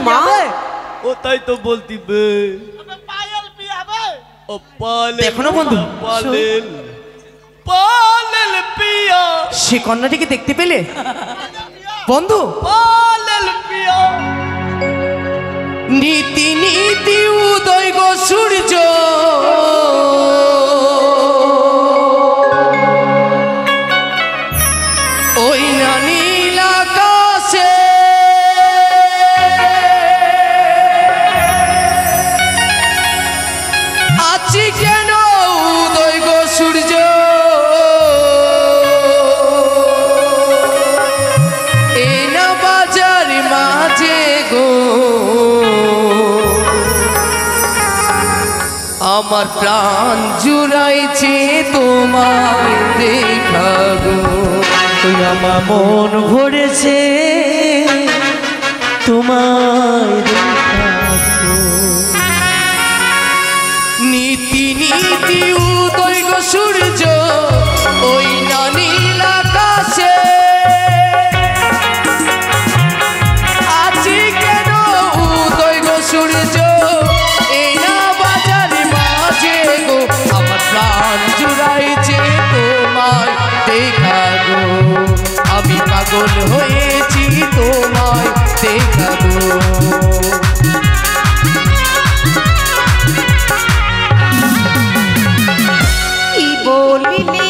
মা ও তাই তো বলতি বে পায়েল বিয়ে হবে ও পালেল দেখো না বন্ধু পালেল পালেল পিয়া সে কন্যাটিকে দেখতে পেলে বন্ধু পালেল পিয়া নীতি নীতি উদয় গো সূর্য ওই না নীল আকাশে আছি কেন উদয় গো সূর্য এই না বাজার মাঝে গো আমার প্রাণ জুড়াইছে তোমায় দেখা গো আমার মন ভরেছে তোমায় দেখা গো নীতি নীতি উদয় গো সূর্য ওই না নীল আকাশে আছি কেন উদয় গো সূর্য এই না বাজার মাঝে গো আমার প্রাণ জুড়াইছে তোমায় দেখা গো আমি পাগল হয়েছি তোমায় দেখা গো কি বলিলি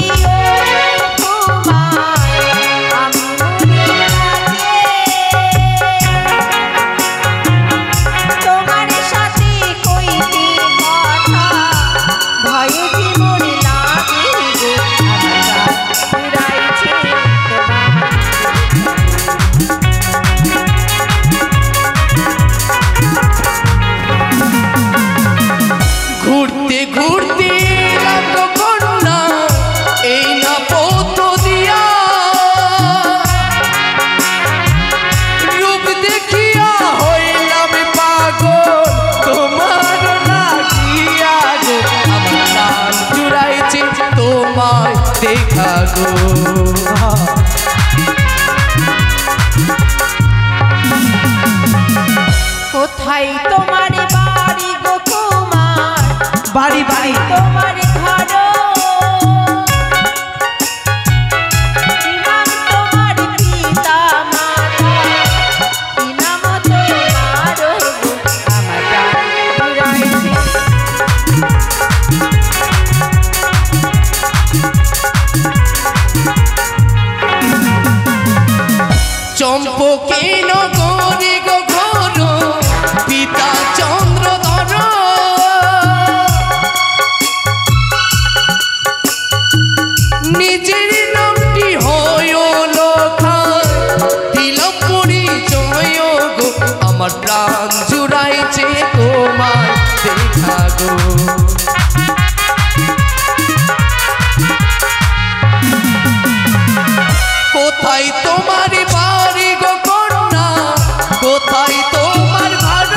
তোমার সাথে কইতে কথা ভয়ে জীবন লাগে গো পুরাইছে ঘুরতে ঘুরতে লাগলো করুণা এই না পথ দিয়া রূপ দেখিয়া হইলাম পাগল তোমার লাগিয়া গো আমার প্রাণ জুড়াইছে তোমায় দেখা গো কোথায় তোমার বাড়ি গো কুমার বাড়ি বাড়ি তোমার ঘর কি নাম তোমার পিতা মাতা কি নাম তোমার গো আমার প্রাণ জুড়াইছে চম্পকে নগরে গো ঘর পিতা চন্দ্রধর নিজের নামটি হয় লেখা দিল পরিচয় গো আমার প্রাণ জুড়াইছে তোমায় দেখা গো কোথায় তোমার বাড়ি গো কন্যা কোথায় তোমার ঘর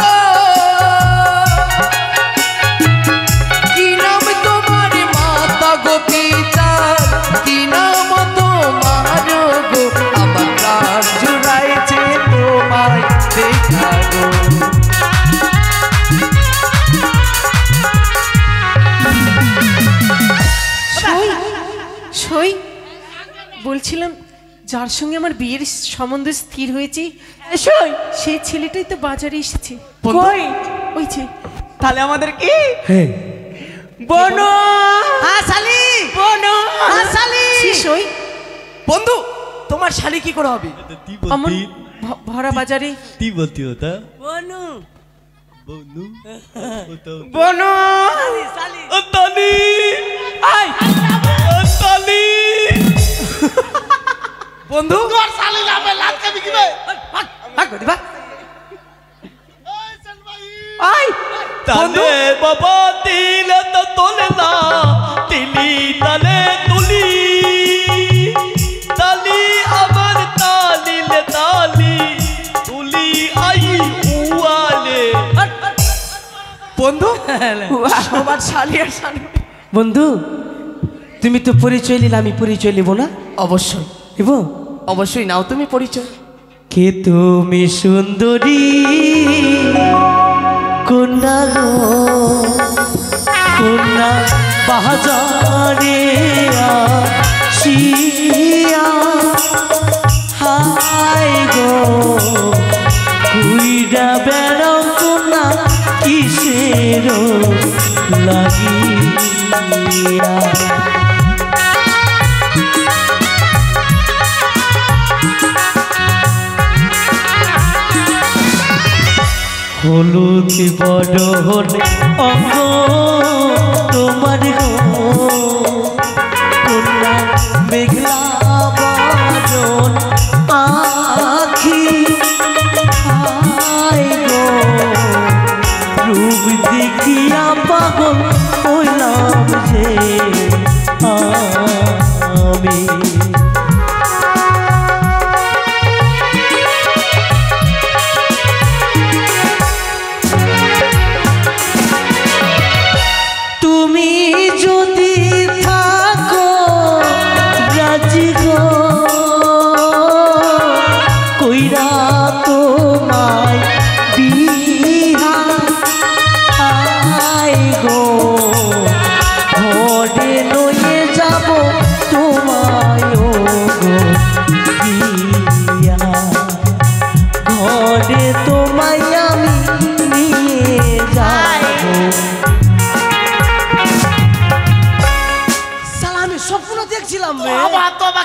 কি নাম তোমার মাতা গো পিতা কি নাম তোমার গো আমার প্রাণ জুড়াইছে তোমায় দেখা গো সই বলছিলাম যার সঙ্গে আমার বিয়ের সম্বন্ধ স্থির হয়েছে সেই ছেলেটাই তো বাজারে এসেছে কই ওই যে তাহলে আমাদের কি বনো শালি বনো শালি সই বন্ধু তোমার শালি কি করে হবে ती অমন बोलती ভরা বাজারে ती बोलती होता বনু बोनू होता বনো ताली আই ताली বন্ধু তোর শালি নামে লাত খাবি কি বে দিবা এই চল ভাই আই ताले बाबा तिल तो तोलना तिली तले तुली ताली अमर ताली ले ताली तुली आई उआले বন্ধু সবার শালি আর শালি বন্ধু তুমি তো পরিচয় নিলে আমি পরিচয় নেব না অবশ্যই নেব অবশ্যই নাও তুমি পরিচয় কে তুমি সুন্দরী কন্যা গো কন্যা বাজারে আসিয়া হাই গো কুইরা বেড়াও কন্যা কিসের লাগিয়া হলুদ বদন অঙ্গ তোমার গো কন্যা মেঘলা বদন আখি হাই গো রূপ দেখিয়া পাগল হইলাম যে আমি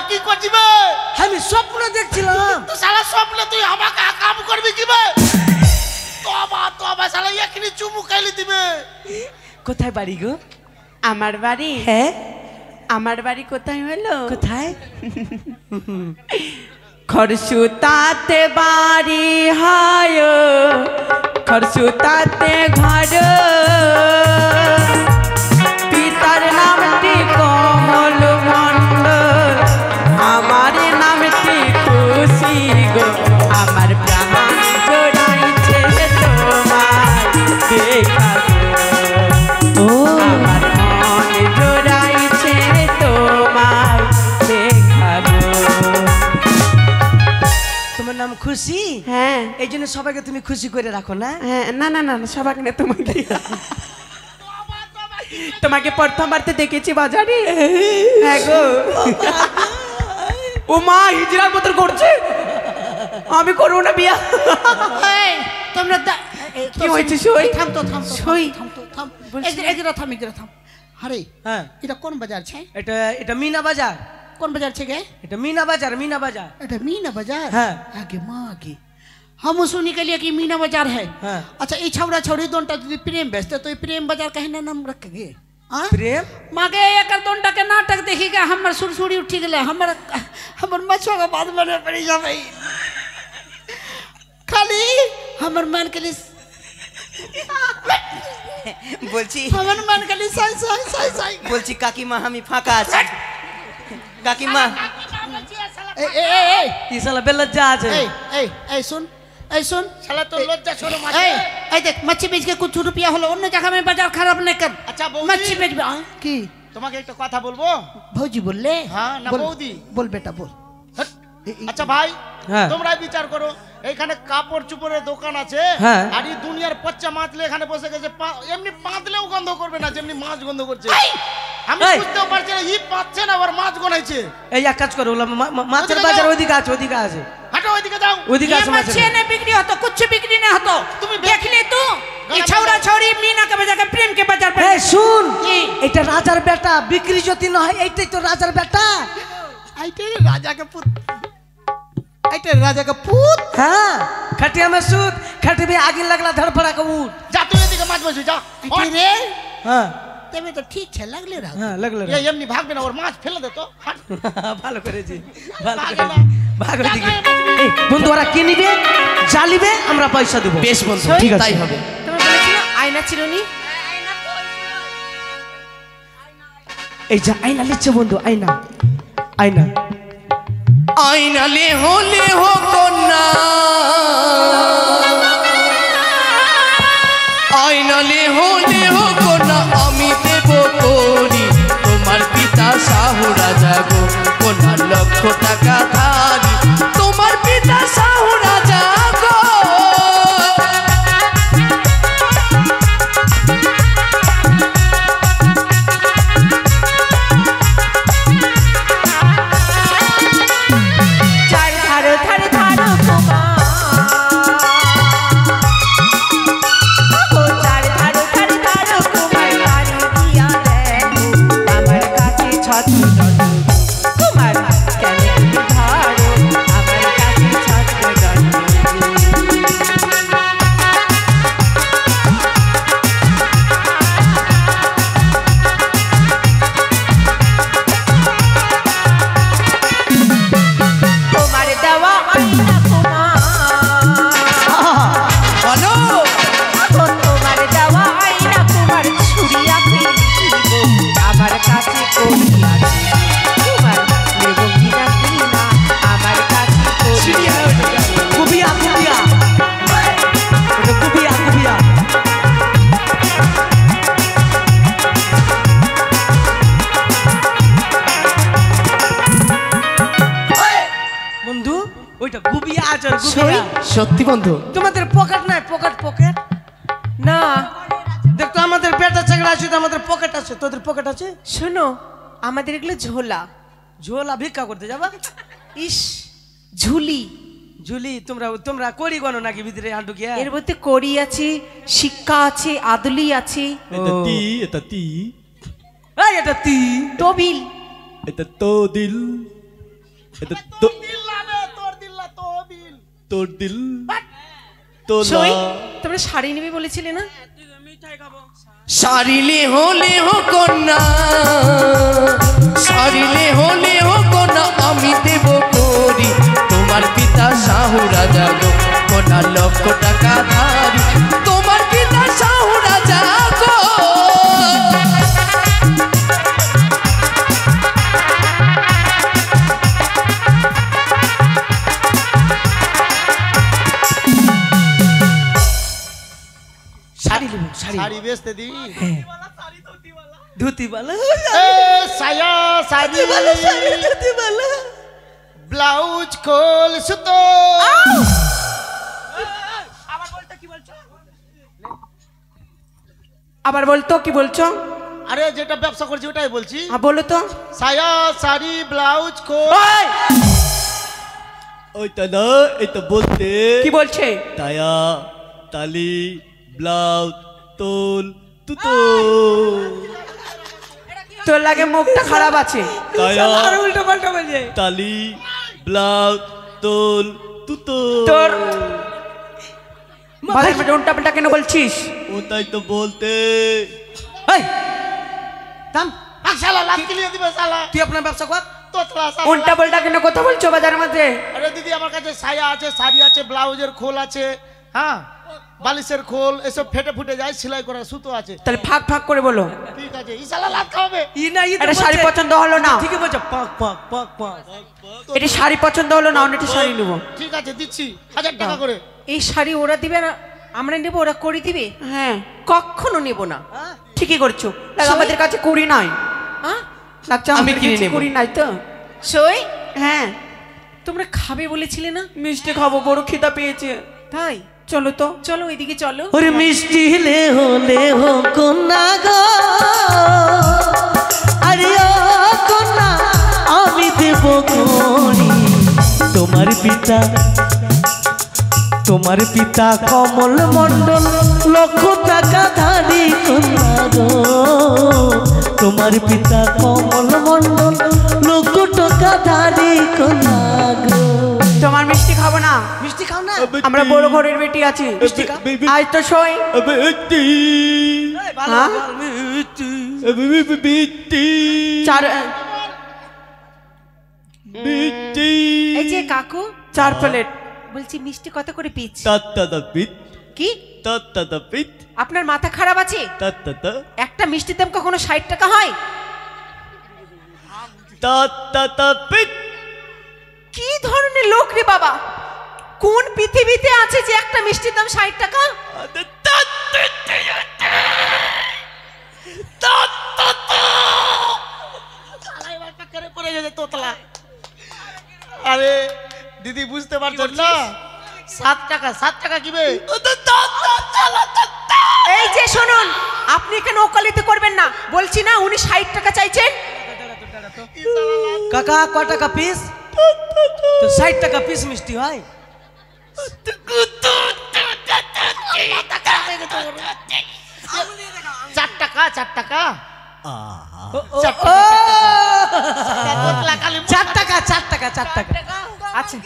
কি করছিবে? আমি স্বপ্ন দেখছিলাম। তো শালা স্বপ্নে তুই আমাকে কাম করবি কিবে? তবা শালা এখনি চুমু খাইলি দিবে। কোথায় বাড়ি গো? আমার বাড়ি? হ্যাঁ আমার বাড়ি কোথায় হলো? কোথায়? খরসুতাতে বাড়ি হয়, খরসুতাতে ঘর, পিতার নামটি কমল মণ্ডল, আমার নামটি খুশি গো, আমার প্রাণ জোড়াইছে তোমার দেখা গো, আমার মন জোড়াইছে তোমার দেখা গো। তোমার নাম খুশি? হ্যাঁ। এই জন্য সবাইকে তুমি খুশি করে রাখো না? হ্যাঁ, না না না সবাইকে না, তোমাকে তোমাকে প্রথমবার তো দেখেছি বাজারে। হ্যাঁ গো। ও মা হিজড়ার মতো করছে, আমি করবো না বিয়া। তোমরা কি হয়েছে? সই থাম তো সই থাম। এদিকে থাম। আরে হ্যাঁ এটা কোন বাজার আছে? এটা মিনা বাজার। কোন বাজার থেকে? এটা মিনা বাজার। এটা मीना बाजार? हाँ। आगे माँ आगे हम सुनी के लिए कि मीना बाजार है। हाँ। अच्छा ये छौड़ा छौड़ी दोनों यदि प्रेम बेचते तो ये प्रेम बाजार कहे ना नाम रख गए प्रेम मागे एक दोनों के नाटक देखिएगा हमर सुरसुरी उठी गए हमर मछुआ का बात बने पड़ी जा भाई खाली हमर मन के लिए বলছি हमर मन के लिए साई साई साई साई বলছি কাকিমা আমি ফাঁকা আছি কাকিমা ए ए ए ए ये साला बेलज्जा আছে। ए सुन साला तो लज्जा छोड़ो मत ए देख मच्छी बेच के कुछ रुपया हलो अन्य जगह में बाजार खराब नहीं कर। अच्छा मच्छी बेच की তোমাকে একটা কথা বলবো? भौजी बोल ले। हाँ ना बौदी बोल बेटा बोल। আচ্ছা ভাই হ্যাঁ। তোমরাই বিচার করো, এখানে কাপড় চুপড়ের দোকান আছে হ্যাঁ। আর এই দুনিয়ার পচ্চা মাছলে এখানে বসে গেছে, এমনি পাতলেও গন্ধ করবে না যেমনি মাছ গন্ধ করছে। আমি এই! বুঝতেও পারছি না ই পাচ্ছে না আবার মাছ গনাইছে। এই এক কাজ করো, মাছের ওদিকে বাজার যাও। ওইদিকে আছে। হাঁটো ওইদিকে যাও। ওইদিকে ये আছে मच्छी মাছের। ने बिक्री हो तो कुछ बिक्री नहीं हो तो तुम देख ले तू ये छौड़ा छौड़ी मीना के बाजार के प्रेम के बाजार पे এই শুন, কি? এটা রাজার বেটা, বিক্রি যদি না হয় এইটাই তো রাজার বেটা। आइटे राजा के पुत आइटे राजा का पुत হ্যাঁ खटिया में सूत, खट में आगे लगला धड़फड़ा के उठ। যা তুই এদিকে মাছ বসে যা। आइटे रे হ্যাঁ तेरे तो ठीक है लगले रहा হ্যাঁ লাগলো এ এমনি ভাগবে না, ওর মাছ ফেলে দে তো। হাঁট। ভালো করেছি, ভালো ভাগে করেছি। না। ভাগ ওইদিকে। এই বন্ধু ওরা কি নিবে? জ্বালিবে, আমরা পয়সা দেবো। বেশ বন্ধু ঠিক আছে। তাই হবে। তোমার বলেছিল আয়না ছিল নি? এই যে আয়না লিখছে বন্ধু, আয়না আইনালে হলে হো কন্যা, আইনালে হলে হো কন্যা, আমি দেব করি তোমার পিতা শাহু রাজা গো, কন্যা লক্ষ টাকা ধারি, তোমার পিতা শাহু ওইটা গুবিয়া আচর সই গুবিয়া সত্যি বন্ধু তোমাদের পকেট নাই পকেট না দেখতো আমাদের পেটা চাকরা আছে তো আমাদের পকেট আছে তোদের পকেট আছে শোনো আমাদের এগুলো ঝোলা ঝোলা ভিক্ষা করতে যাবা ইস ঝুলি ঝুলি তোমরা করি গনো নাকি ভিতরে হাঁটু গিয়া এর মধ্যে কড়ি আছে শিক্ষা আছে আদলি আছে এটা তি এই এটা তি তবিল এটা তো দিল এটা তো তোর দিল সই তোলা তোমরা শাড়ি নেবে বলেছিলে না সারিলে হলে হো কন্যা সারিলে হলে হো কন্যা আমি দেব করি তোমার পিতা শাহু রাজা গো কন্যা লক্ষ টাকা ধারি তোমার পিতা শাহু রাজা গো শাড়ি নেব শাড়ি শাড়ি বেচতে দি ধুতি বালা এ সায়া শাড়ি ধুতি বালা ব্লাউজ খোল সুতো আবার বলতো কি বলছো আরে যেটা ব্যবসা করছি ওটাই বলছি বলো তো সায়া শাড়ি ব্লাউজ খোল ওইটা না এটা বলতে কি বলছে তায়া তালি ব্লাউজ তোল তুতো তোর লাগে মুখটা খারাপ আছে তায়া আর উল্টো পাল্টা বাজে তালি ব্লাউজ তোল তুতো তোর ভাই উল্টা পাল্টা কেন বলছিস ওটাই তো বলতে এই থাম শালা লাভ কিলিয়ে দিবে শালা তুই আপনার ব্যবসা কর তোতলা শালা উল্টা পাল্টা কেন কথা বলছো বাজারের মধ্যে আরে দিদি আমার কাছে সায়া আছে শাড়ি আছে ব্লাউজের খোল আছে হ্যাঁ বালিশের খোল এসব ফেটে ফুটে যায় সেলাই করা সুতো আছে তাহলে ফাঁক ফাঁক করে বলো ঠিক আছে এই শালা লাভ খাওয়াবে ই না ই তো এটা শাড়ি বলছে। পছন্দ হলো না ঠিকই বলছো পাক পাক পাক পাক এটা শাড়ি পছন্দ হলো না অন্য একটা শাড়ি নেবো ঠিক আছে দিচ্ছি 1000 টাকা করে এই শাড়ি ওরা দিবে না আমরা নেবো ওরা করে দিবে হ্যাঁ কখনো নেব না ঠিকই করছো দেখ, আমাদের কাছে কুড়ি নাই হ্যাঁ লাগছে আমি আমাদের কিনে কাছে নেবো। কুড়ি নাই তো সই হ্যাঁ তোমরা খাবে বলেছিলে না মিষ্টি খাবো বড় খিদা পেয়েছে তাই চলো তো চলো ওইদিকে চলো ওরে মিষ্টি হলে হো কন্যা গো আরে ও কন্যা আমি দেব করি তোমার পিতা কমল মণ্ডল লক্ষ টাকা ধারি কন্যা গো তোমার পিতা কমল মণ্ডল লক্ষ টাকা ধারি কন্যা গো তোমার মিষ্টি খাবো না মিষ্টি খাও না আমরা বড় ঘরের বেটি আছি আজ তো সই হ্যাঁ? চার এই যে কাকু চার প্লেট বলছি মিষ্টি কত করে পিচ কি আপনার মাথা খারাপ আছে একটা মিষ্টির দাম কখনো 60 টাকা হয় কি ধরনের লোক রে বাবা কোন পৃথিবীতে আছে যে একটা মিষ্টির দাম 60 টাকা পড়ে গেছে তোতলা আরে দিদি বুঝতে পারছেন না 7 টাকা কিবে এই যে শুনুন আপনি এখানে ওকালতি করবেন না বলছি না উনি 60 টাকা চাইছেন কাকা ক টাকা পিস তো 60 টাকা পিস মিষ্টি হয় 4 টাকা তোতলা খালি 4 টাকা 4 টাকা 4 টাকা আচ্ছা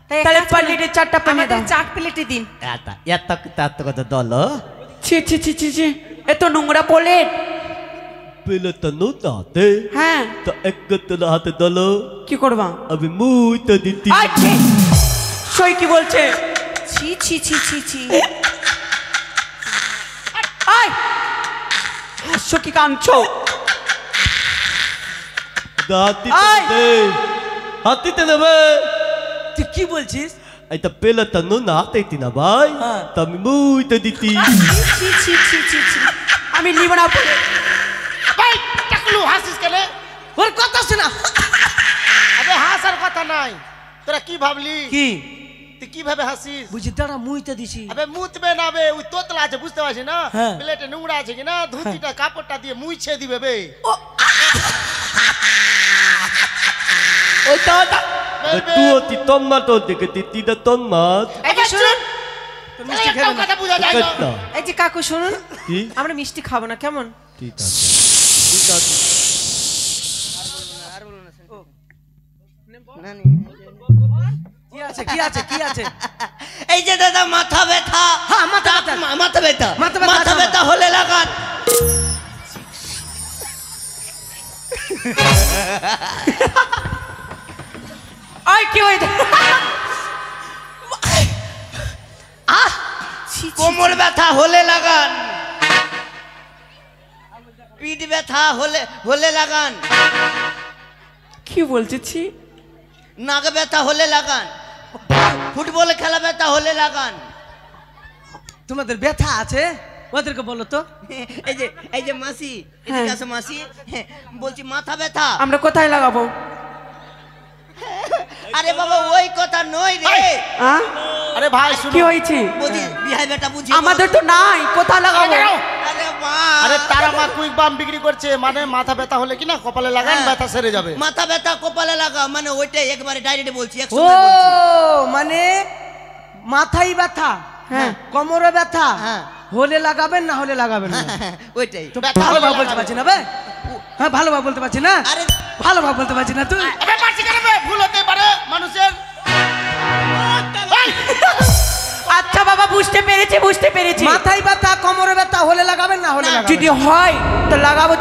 তাই তাহলে প্লেটে চারটা পেনে আমাদের দাও 4 প্লেটে দিন কথা দল ছি ছি ছি ছি ছি এত নোংরা প্লেট পেলতনু তাতে হ্যাঁ তো একতন হাতে দল কি করবা আমি মুই তো দিতি আচ্ছা সই কি বলছে ছি ছি ছি ছি ছি আয় হাসছো কি কাঁদছো দাতি আয়! দে হাতিতে নেবে তুই কি বলছিস এটা পেলতনু না হাতে না ভাই হ্যাঁ। তো আমি মুই তো দিতি ছি ছি ছি ছি ছি আমি নিব না প্লেট ভাই টাকলু হাসিস কেন ওর কথা শোনা আবে হাসার কথা নাই তোরা কি ভাবলি? কি তুই কিভাবে হাসিস? বুঝি দাঁড়া মুইতে দিছি। আবে মুতবে না বে, ওই তোতলা আছে বুঝতে পারছিস না? হ্যাঁ। প্লেটে নোংরা আছে কিনা, ধুতিটা কাপড়টা দিয়ে মুইছে দিবে বে। ওই দাদা তুই অতি তন্মাত দিকে তিতিটা তন্মাত এই যে শুনুন, তো মিষ্টি খেবে না। কথা বুঝা যায় না। না এই যে কাকু শুনুন, কি আমরা মিষ্টি খাবো না কেমন? ঠিক আছে ঠিক আছে কি আছে কি আছে কি আছে? এই যে দাদা মাথা ব্যথা, হ্যাঁ, মাথা ব্যথা। মাথা ব্যথা, মাথা ব্যথা মাথা আছে ব্যথা হলে লাগান। আই কি হইছে? কোমর ব্যথা হলে লাগান, পিঠ ব্যথা হলে লাগান, কি বলছিস? নাক ব্যথা হলে লাগান, ফুটবল খেলা ব্যথা হলে লাগান। তোমাদের ব্যথা আছে ওদেরকে বলো তো। এই যে মাসি, এদিকে আসো মাসি, বলছি মাথা ব্যথা। আমরা কোথায় লাগাবো? আরে বাবা ওই কথা নয় রে, আরে ভাই শুনো, কি হয়েছে? বুঝি বিহাই বেটা বুঝি। আমাদের তো নাই, কোথায় লাগাবো? আরে মা, আরে তারা মা কুইক বাম বিক্রি করছে, মানে মাথা ব্যথা হলে কিনা কপালে লাগান, হ্যাঁ। ব্যথা সেরে যাবে। মাথা ব্যথা কপালে লাগা, মানে ওইটাই একবারে ডাইরেক্ট বলছি, ও একসঙ্গে বলছি। মানে মাথায় ব্যথা, হ্যাঁ। কোমরে ব্যথা, হ্যাঁ। হলে লাগাবেন না হলে লাগাবেন না। ওইটাই। তো ভালোভাবে বলতে পারছি না বে, হ্যাঁ ভালোভাবে বলতে পারছি না, আরে ভালোভাবে বলতে পারছি না তুই। আবে পারছি কেন বে? ভুল হতে পারে মানুষের। আচ্ছা বাবা, বুঝতে পেরেছি। মাথায় ব্যথা কোমরে ব্যথা হলে লাগাবেন না হলে লাগাবেন না। যদি হয় তো লাগাবো।